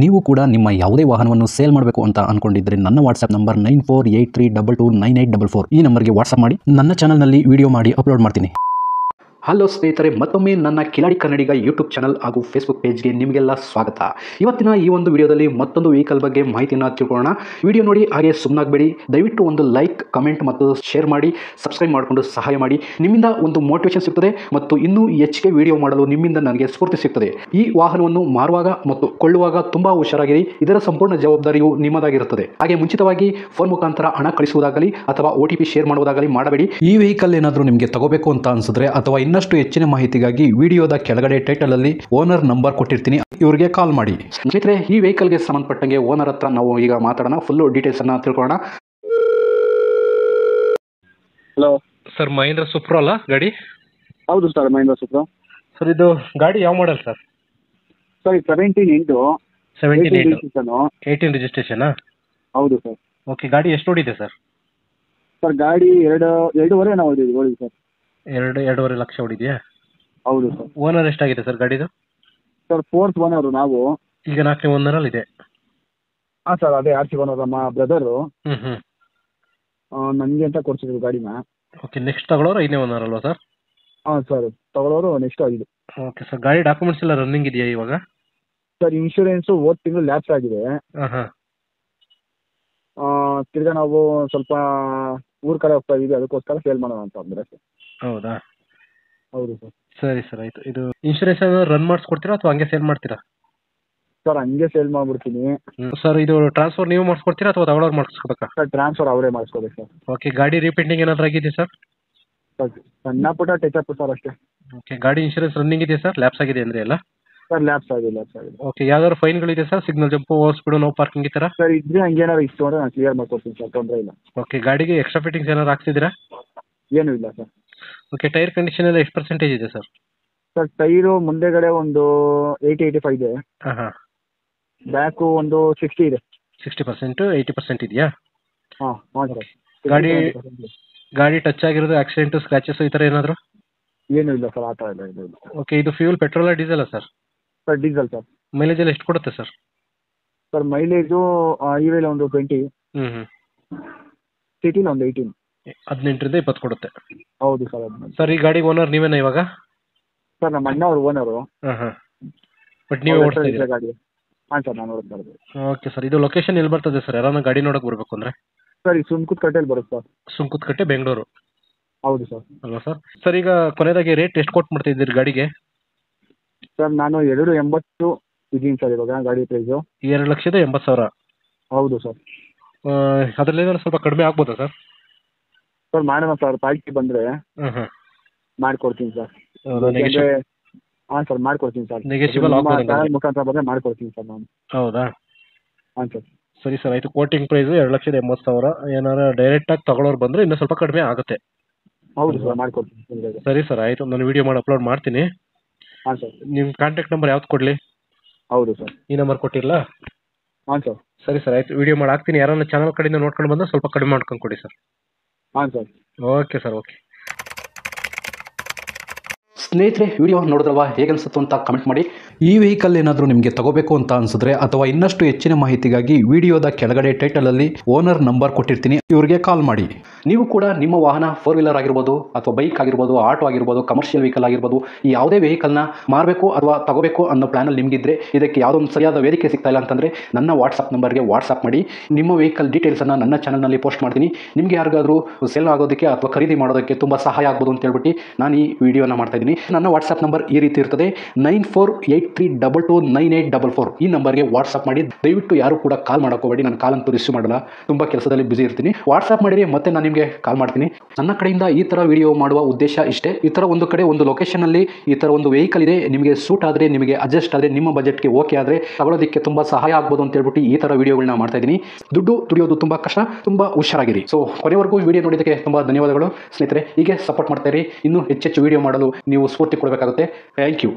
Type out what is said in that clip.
ನೀವು ಕೂಡ ನಿಮ್ಮ ಯಾವುದೇ ವಾಹನವನ್ನು ಸೇಲ್ ಮಾಡಬೇಕು ಅಂತ ಅನ್ಕೊಂಡಿದ್ರೆ ನನ್ನ ವಾಟ್ಸ್ಆಪ್ ನಂಬರ್ 9483229844 ಈ ನಂಬರ್ಗೆ ವಾಟ್ಸ್ಆಪ್ ಮಾಡಿ. ನನ್ನ ಚಾನಲ್ನಲ್ಲಿ ವಿಡಿಯೋ ಮಾಡಿ ಅಪ್ಲೋಡ್ ಮಾಡ್ತೀನಿ. ಹಲೋ ಸ್ನೇಹಿತರೆ, ಮತ್ತೊಮ್ಮೆ ನನ್ನ ಕಿಲಾಡಿ ಕನ್ನಡಿಗ ಯೂಟ್ಯೂಬ್ ಚಾನಲ್ ಹಾಗೂ ಫೇಸ್ಬುಕ್ ಪೇಜ್ಗೆ ನಿಮಗೆಲ್ಲ ಸ್ವಾಗತ. ಇವತ್ತಿನ ಈ ಒಂದು ವಿಡಿಯೋದಲ್ಲಿ ಮತ್ತೊಂದು ವೆಹಿಕಲ್ ಬಗ್ಗೆ ಮಾಹಿತಿಯನ್ನು ತಿಳ್ಕೊಳ್ಳೋಣ. ವಿಡಿಯೋ ನೋಡಿ ಹಾಗೆ ಸುಮ್ಮನಾಗಬೇಡಿ. ದಯವಿಟ್ಟು ಒಂದು ಲೈಕ್, ಕಮೆಂಟ್ ಮತ್ತು ಶೇರ್ ಮಾಡಿ, ಸಬ್ಸ್ಕ್ರೈಬ್ ಮಾಡಿಕೊಂಡು ಸಹಾಯ ಮಾಡಿ. ನಿಮ್ಮಿಂದ ಒಂದು ಮೋಟಿವೇಶನ್ ಸಿಗ್ತದೆ ಮತ್ತು ಇನ್ನೂ ಹೆಚ್ಚಿಗೆ ವಿಡಿಯೋ ಮಾಡಲು ನಿಮ್ಮಿಂದ ನನಗೆ ಸ್ಫೂರ್ತಿ ಸಿಗ್ತದೆ. ಈ ವಾಹನವನ್ನು ಮಾರುವಾಗ ಮತ್ತು ಕೊಳ್ಳುವಾಗ ತುಂಬಾ ಹುಷಾರಾಗಿರಿ. ಇದರ ಸಂಪೂರ್ಣ ಜವಾಬ್ದಾರಿಯು ನಿಮ್ಮದಾಗಿರುತ್ತದೆ. ಹಾಗೆ ಮುಂಚಿತವಾಗಿ ಫೋನ್ ಮುಖಾಂತರ ಹಣ ಕಳಿಸುವುದಾಗಲಿ ಅಥವಾ OTP ಶೇರ್ ಮಾಡುವುದಾಗಲಿ ಮಾಡಬೇಡಿ. ಈ ವೆಹಿಕಲ್ ಏನಾದರೂ ನಿಮಗೆ ತಗೋಬೇಕು ಅಂತ ಅನ್ಸಿದ್ರೆ ಅಥವಾ ಇನ್ನಷ್ಟು ಹೆಚ್ಚಿನ ಮಾಹಿತಿಗಾಗಿ ವಿಡಿಯೋದ ಕೆಳಗಡೆ ಟೈಟಲ್ ಅಲ್ಲಿ ಓನರ್ ನಂಬರ್ ಕೊಟ್ಟಿರ್ತೀನಿ, ಇವರಿಗೆ ಕಾಲ್ ಮಾಡಿ. ಸ್ನೇಹಿತರೆ, ಈ ವೆಹಿಕಲ್ಗೆ ಸಂಬಂಧಪಟ್ಟಂಗೆ ಓನರ್ ಹತ್ರ ನಾವು ಈಗ ಮಾತಾಡೋಣ. ಫುಲ್ ಡೀಟೇಲ್ಸ್ ಅನ್ನ ತಿಳ್ಕೊಳ್ಳೋಣ. ಹಲೋ ಸರ್, ಮಹೇಂದ್ರ ಸುಪ್ರೋ ಅಲ್ಲ ಗಾಡಿ? ಹೌದು ಸರ್, ಮಹೇಂದ್ರ ಸುಪ್ರೋ. ಸರ್, ಇದು ಗಾಡಿ ಯಾವ ಮಾಡಲ್ ಸರ್? Sir, 17 18 registration? ಹೌದು ಸರ್. ಓಕೆ, ಗಾಡಿ ಎಷ್ಟು ಓಡಿದೆ ಸರ್? ಸರ್, ಗಾಡಿ ಎರಡೂವರೆ ನಾವು ಓಡಿದ್ವಿ ಸರ್. 2.5 ಲಕ್ಷ ಓಡಿದೆಯಾ? ಹೌದು ಸರ್. ಓನರ್ ಎಷ್ಟಾಗಿದೆ ಸರ್ ಗಾಡಿದು? ಸರ್, 4th ಓನರ್ ನಾವು. ಈಗ 4ನೇ ಓನರಲ್ಲಿ ಇದೆ? ಹಾಂ ಸರ್, ಅದೇ RC ಓನರ್ ನಮ್ಮ ಬ್ರದರು ಹ್ಞೂ ನನಗೆ ಅಂತ ಕೊಡ್ಸಿದ್ರು ಗಾಡಿನ. ಓಕೆ, ನೆಕ್ಸ್ಟ್ ತಗೊಳ್ಳೋರು 5ನೇ ಓನರ್ ಅಲ್ವಾ ಸರ್? ಹಾಂ ಸರ್, ತಗೊಳ್ಳೋರು ನೆಕ್ಸ್ಟ್ 5. ಓಕೆ ಸರ್, ಗಾಡಿ ಡಾಕ್ಯುಮೆಂಟ್ಸ್ ಎಲ್ಲ ರನ್ನಿಂಗ್ ಇದೆಯಾ ಇವಾಗ? ಸರ್, ಇನ್ಶೂರೆನ್ಸು ಹೋದ ತಿಂಗಳು ಲ್ಯಾಪ್ಸ್ ಆಗಿದೆ. ಹಾಂ. ತಿರ್ಗಾ ನಾವು ಸ್ವಲ್ಪ ಊರ ಕಡೆ ಹೋಗ್ತಾ ಇದೀವಿ, ಅದಕ್ಕೋಸ್ಕರ ಸೇಲ್ ಮಾಡೋಣ ಅಂತ ಅಂದ್ರೆ. ಹೌದಾ? ಹೌದು ಸರ್. ಸರಿ ಸರ್, ಆಯಿತು. ಇದು ಇನ್ಶೂರೆನ್ಸ್ ರನ್ ಮಾಡಿಸ್ಕೊಡ್ತೀರಾ ಅಥವಾ ಹಂಗೆ ಸೇಲ್ ಮಾಡ್ತೀರಾ? ಸರ್, ಹಂಗೆ ಸೇಲ್ ಮಾಡ್ಬಿಡ್ತೀನಿ. ಸರ್, ಇದು ಟ್ರಾನ್ಸ್ಫರ್ ನೀವು ಮಾಡಿಸ್ಕೊಡ್ತೀರಾ ಅಥವಾ ತಗೊಳ್ಳೋರು ಮಾಡಿಸ್ಕೋಬೇಕಾ? ಸರ್, ಟ್ರಾನ್ಸ್ಫರ್ ಅವರೇ ಮಾಡಿಸ್ಕೋಬೇಕು ಸರ್. ಓಕೆ, ಗಾಡಿ ರೀಪೇಂಟಿಂಗ್ ಏನಾದರೂ ಆಗಿದೆ ಸರ್? ಸರ್, ಸಣ್ಣ ಪುಟ್ಟ ಟಚ್ ಅಪ್ ಸರ್ ಅಷ್ಟೇ. ಓಕೆ, ಗಾಡಿ ಇನ್ಶೂರೆನ್ಸ್ ರನ್ನಿಂಗ್ ಇದೆ ಸರ್? ಲ್ಯಾಪ್ಸ್ ಆಗಿದೆ ಅಂದರೆ ಎಲ್ಲ? ಸರ್, ಲ್ಯಾಪ್ಸ್ ಆಗಿದೆ. ಓಕೆ, ಯಾವ್ದಾದ್ರು ಫೈನ್ಗಳಿದೆ sir? Signal jump, over speed, no parking ಈ ಥರ? ಸರ್, ಇದ್ರೆ ಹಂಗೇನಾರು ಇಷ್ಟು ಅಂದರೆ ನಾನು ಕ್ಲಿಯರ್ ಮಾಡ್ಕೊಡ್ತೀನಿ ಸರ್, ತೊಂದರೆ ಇಲ್ಲ. ಓಕೆ, ಗಾಡಿಗೆ ಎಕ್ಸ್ಟ್ರಾ ಫಿಟ್ಟಿಂಗ್ಸ್ ಏನಾದ್ರು ಹಾಕ್ಸಿದ್ದೀರಾ? ಏನೂ ಇಲ್ಲ ಸರ್. ಓಕೆ, ಟೈರ್ ಕಂಡೀಷನ್ ಎಲ್ಲ ಎಷ್ಟು ಪರ್ಸೆಂಟೇಜ್ ಇದೆ ಸರ್? ಸರ್, ಟೈರು ಮುಂದೆಗಡೆ ಒಂದು 80-85 ಇದೆ. ಹಾಂ. ಬ್ಯಾಕು ಒಂದು 60 ಇದೆ. 60%, 80% ಇದೆಯಾ? ಹಾಂ ಸರ್. ಗಾಡಿ ಟಚ್ ಆಗಿರೋದು, ಆಕ್ಸಿಡೆಂಟು, ಸ್ಕ್ರಾಚಸ್ ಈ ಥರ ಏನಾದರೂ? ಏನೂ ಇಲ್ಲ ಸರ್, ಆ ಥರ ಇಲ್ಲ. ಓಕೆ, ಇದು ಫ್ಯೂಲ್ ಪೆಟ್ರೋಲ ಡೀಸೆಲ್ಲ sir? Sir, diesel sir. Mileage ಎಲ್ಲ ಎಷ್ಟು ಕೊಡುತ್ತೆ ಸರ್? ಸರ್, ಮೈಲೇಜು ಹೈವೇಲಿ ಒಂದು 20, ಸಿಟಿಲಿ ಒಂದು 18. 18ರಿಂದ 20 ಕೊಡುತ್ತೆ. ಹೌದು ಸರ್. ಸರ್, ಈ ಗಾಡಿ ಓನರ್ ನೀವೇನಾ ಇವಾಗ? ಸರ್, ನಮ್ಮ ಅಣ್ಣ ಅವ್ರ ಓನರು. ಹಾಂ. ಬಟ್ ನೀವು ಓಡಿಸ್ತಾ ಇದ್ದೀರಾ ಗಾಡಿ? ಹಾಂ ಸರ್, ನಾನು ಓಡಿಸ್ತಾ ಇದ್ದೀನಿ. ಓಕೆ ಸರ್, ಇದು ಲೊಕೇಶನ್ ಎಲ್ಲಿ ಬರ್ತದೆ ಸರ್? ಯಾರನ್ನ ಗಾಡಿ ನೋಡೋಕೆ ಬರಬೇಕು ಅಂದರೆ? ಸರ್, ಈ ಸುಂಕುತ್ಕಟ್ಟೆಯಲ್ಲಿ ಬರುತ್ತೆ ಸರ್. ಸುಂಕುತ್ಕಟ್ಟೆ, ಬೆಂಗಳೂರು? ಹೌದು ಸರ್. ಅಲ್ವಾ ಸರ್? ಸರ್, ಈಗ ಕೊನೆಯದಾಗಿ ರೇಟ್ ಎಷ್ಟು ಕೊಟ್ಟು ಮಾಡ್ತಾ ಇದ್ದೀರಿ ಗಾಡಿಗೆ? ಸರ್, ನಾನು 2.80 ಇದ್ದೀನಿ ಸರ್ ಇವಾಗ ಗಾಡಿ ಪ್ರೈಸು. 2,80,000? ಹೌದು ಸರ್. ಅದರಲ್ಲಿ ಏನಾದ್ರು ಸ್ವಲ್ಪ ಕಡಿಮೆ ಆಗ್ಬೋದಾ ಸರ್? ಸರ್, ಮಾಡೋಣ ಸರ್, ಪಾರ್ಟಿ ಬಂದರೆ ಮಾಡಿಕೊಡ್ತೀನಿ ಸರ್. ಹಾಂ ಸರ್, ಮಾಡಿಕೊಡ್ತೀನಿ ಸರ್. ನೆಗೆಷಿಬಲ್ ಮುಖಾಂತರ ಬಂದರೆ ಮಾಡಿಕೊಡ್ತೀನಿ ಸರ್ ನಾನು. ಹೌದಾ? ಹಾಂ ಸರ್. ಸರಿ ಸರ್, ಆಯಿತು. Quoting price 2,80,000. ಏನಾರು ಡೈರೆಕ್ಟಾಗಿ ತಗೊಳ್ಳೋರು ಬಂದರೆ ಇನ್ನೂ ಸ್ವಲ್ಪ ಕಡಿಮೆ ಆಗುತ್ತೆ. ಹೌದು ಸರ್, ಮಾಡಿಕೊಡ್ತೀನಿ. ಸರಿ ಸರ್, ಆಯಿತು. ನಾನು ವಿಡಿಯೋ ಮಾಡಿ ಅಪ್ಲೋಡ್ ಮಾಡ್ತೀನಿ. ಹಾಂ ಸರ್. ನಿಮ್ಮ ಕಾಂಟ್ಯಾಕ್ಟ್ ನಂಬರ್ ಯಾವ್ದು ಕೊಡಲಿ? ಹೌದು ಸರ್. ಈ ನಂಬರ್ ಕೊಟ್ಟಿರಲಾ? ಹಾಂ ಸರ್. ಸರಿ ಸರ್, ಆಯಿತು. ವಿಡಿಯೋ ಮಾಡಿ ಹಾಕ್ತೀನಿ. ಯಾರನ್ನ ಚಾನಲ್ ಕಡೆಯಿಂದ ನೋಡ್ಕೊಂಡು ಬಂದರೆ ಸ್ವಲ್ಪ ಕಡಿಮೆ ಮಾಡ್ಕೊಂಡು ಕೊಡಿ ಸರ್. ಹಾಂ ಸರ್. Okay sir, okay. ಸ್ನೇಹಿತರೆ, ವಿಡಿಯೋ ನೋಡಿದ್ರಲ್ವಾ, ಹೇಗನ್ಸುತ್ತು ಅಂತ ಕಮೆಂಟ್ ಮಾಡಿ. ಈ ವೆಹಿಕಲ್ ಏನಾದರೂ ನಿಮಗೆ ತಗೋಬೇಕು ಅಂತ ಅನ್ಸಿದ್ರೆ ಅಥವಾ ಇನ್ನಷ್ಟು ಹೆಚ್ಚಿನ ಮಾಹಿತಿಗಾಗಿ ವಿಡಿಯೋದ ಕೆಳಗಡೆ ಟೈಟಲ್ ಅಲ್ಲಿ ಓನರ್ ನಂಬರ್ ಕೊಟ್ಟಿರ್ತೀನಿ, ಇವರಿಗೆ ಕಾಲ್ ಮಾಡಿ. ನೀವು ಕೂಡ ನಿಮ್ಮ ವಾಹನ 4 ವೀಲರ್ ಆಗಿರ್ಬೋದು ಅಥವಾ ಬೈಕ್ ಆಗಿರ್ಬೋದು, ಆಟೋ ಆಗಿರ್ಬೋದು, ಕಮರ್ಷಿಯಲ್ ವೆಹಿಕಲ್ ಆಗಿರ್ಬೋದು, ಈ ಯಾವುದೇ ವೆಹಿಕಲ್ನ ಮಾರಬೇಕು ಅಥವಾ ತಗೋಬೇಕು ಅನ್ನೋ ಪ್ಲಾನಲ್ಲಿ ನಿಮಗಿದ್ರೆ ಇದಕ್ಕೆ ಯಾವುದೊಂದು ಸರಿಯಾದ ವೇದಿಕೆ ಸಿಗ್ತಾ ಇಲ್ಲ ಅಂತಂದರೆ ನನ್ನ ವಾಟ್ಸಪ್ ನಂಬರ್ಗೆ ವಾಟ್ಸಪ್ ಮಾಡಿ. ನಿಮ್ಮ ವೆಹಿಕಲ್ ಡೀಟೇಲ್ಸನ್ನು ನನ್ನ ಚಾನಲ್ನಲ್ಲಿ ಪೋಸ್ಟ್ ಮಾಡ್ತೀನಿ. ನಿಮಗೆ ಯಾರಿಗಾದರೂ ಸೇಲ್ ಆಗೋದಕ್ಕೆ ಅಥವಾ ಖರೀದಿ ಮಾಡೋದಕ್ಕೆ ತುಂಬ ಸಹಾಯ ಆಗ್ಬೋದು ಅಂತ ಹೇಳ್ಬಿಟ್ಟು ನಾನು ಈ ವಿಡಿಯೋನ ಮಾಡ್ತಾ ಇದ್ದೀನಿ. ನನ್ನ ವಾಟ್ಸಪ್ ನಂಬರ್ ಈ ರೀತಿ ಇರ್ತದೆ, 9483229844. ಈ ನಂಬರ್ಗೆ ವಾಟ್ಸಪ್ ಮಾಡಿ. ದಯವಿಟ್ಟು ಯಾರು ಕೂಡ ಕಾಲ್ ಮಾಡೋಕೋಬೇಡಿ, ನಾನು ಕಾಲ್ ಅಂತೂ ರಿಸೀವ್ ಮಾಡಲ್ಲ, ತುಂಬ ಕೆಲಸದಲ್ಲಿ ಬಿಸಿ ಇರ್ತೀನಿ. ವಾಟ್ಸಪ್ ಮಾಡಿರಿ, ಮತ್ತೆ ನಾನು ನಿಮಗೆ ಕಾಲ್ ಮಾಡ್ತೀನಿ. ನನ್ನ ಕಡೆಯಿಂದ ಈ ಥರ ವಿಡಿಯೋ ಮಾಡುವ ಉದ್ದೇಶ ಇಷ್ಟೇ. ಈ ಥರ ಒಂದು ಕಡೆ ಒಂದು ಲೊಕೇಶನಲ್ಲಿ ಈ ಥರ ಒಂದು ವೆಹಿಕಲ್ ಇದೆ, ನಿಮಗೆ ಸೂಟ್ ಆದರೆ, ನಿಮಗೆ ಅಡ್ಜಸ್ಟ್ ಆದರೆ, ನಿಮ್ಮ ಬಜೆಟ್ಗೆ ಓಕೆ ಆದರೆ ತಗೊಳ್ಳೋದಕ್ಕೆ ತುಂಬ ಸಹಾಯ ಆಗ್ಬೋದು ಅಂತ ಹೇಳ್ಬಿಟ್ಟು ಈ ಥರ ವಿಡಿಯೋಗಳನ್ನ ಮಾಡ್ತಾ ಇದ್ದೀನಿ. ದುಡ್ಡು ದುಡಿಯೋದು ತುಂಬ ಕಷ್ಟ, ತುಂಬ ಹುಷಾರಾಗಿರಿ. ಸೊ, ಕೊನೆವರೆಗೂ ವಿಡಿಯೋ ನೋಡಿದ್ದಕ್ಕೆ ತುಂಬ ಧನ್ಯವಾದಗಳು ಸ್ನೇಹಿತರೆ. ಹೀಗೆ ಸಪೋರ್ಟ್ ಮಾಡ್ತಾ ಇರಿ. ಇನ್ನೂ ಹೆಚ್ಚೆಚ್ಚು ವಿಡಿಯೋ ಮಾಡಲು ನೀವು ಸ್ಫೂರ್ತಿ ಕೊಡಬೇಕಾಗುತ್ತೆ. Thank you.